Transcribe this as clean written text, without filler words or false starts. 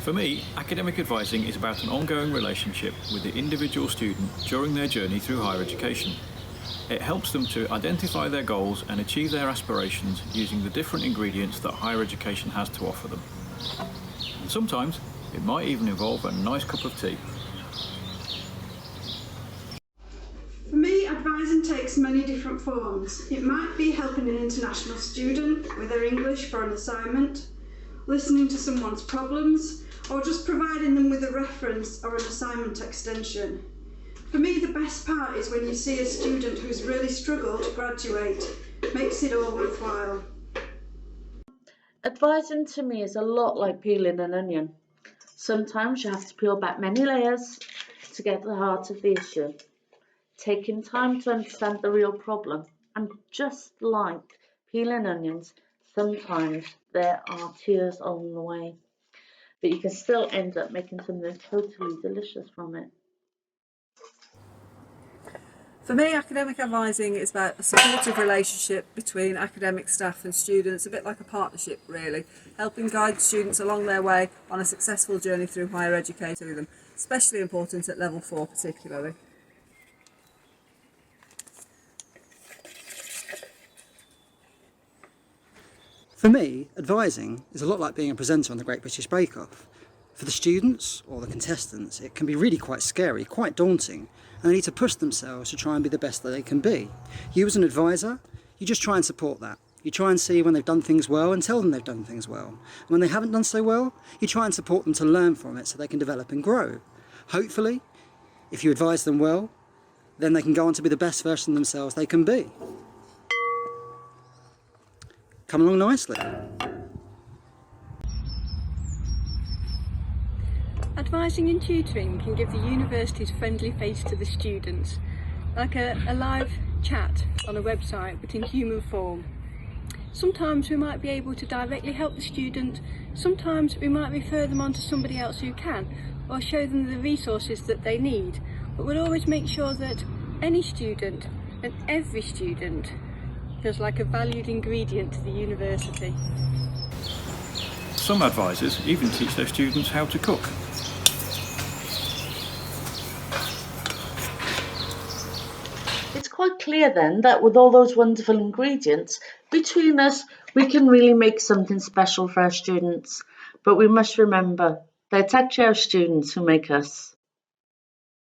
For me, academic advising is about an ongoing relationship with the individual student during their journey through higher education. It helps them to identify their goals and achieve their aspirations using the different ingredients that higher education has to offer them. And sometimes it might even involve a nice cup of tea. For me, advising takes many different forms. It might be helping an international student with their English for an assignment, listening to someone's problems, or just providing them with a reference or an assignment extension. For me, the best part is when you see a student who's really struggled to graduate. Makes it all worthwhile. Advising to me is a lot like peeling an onion. Sometimes you have to peel back many layers to get to the heart of the issue, taking time to understand the real problem. And just like peeling onions, sometimes there are tears along the way, but you can still end up making something totally delicious from it. For me, academic advising is about a supportive relationship between academic staff and students, a bit like a partnership really, helping guide students along their way on a successful journey through higher education to them, especially important at level 4 particularly. For me, advising is a lot like being a presenter on the Great British Bake Off. For the students or the contestants, it can be really quite scary, quite daunting, and they need to push themselves to try and be the best that they can be. You as an advisor, you just try and support that. You try and see when they've done things well and tell them they've done things well. And when they haven't done so well, you try and support them to learn from it so they can develop and grow. Hopefully, if you advise them well, then they can go on to be the best version of themselves they can be. Come along nicely. Advising and tutoring can give the university's friendly face to the students, like a live chat on a website but in human form. Sometimes we might be able to directly help the student, sometimes we might refer them on to somebody else who can, or show them the resources that they need, but we'll always make sure that any student and every student feels like a valued ingredient to the university. Some advisors even teach their students how to cook. It's quite clear then that with all those wonderful ingredients, between us, we can really make something special for our students. But we must remember, they're actually our students who make us.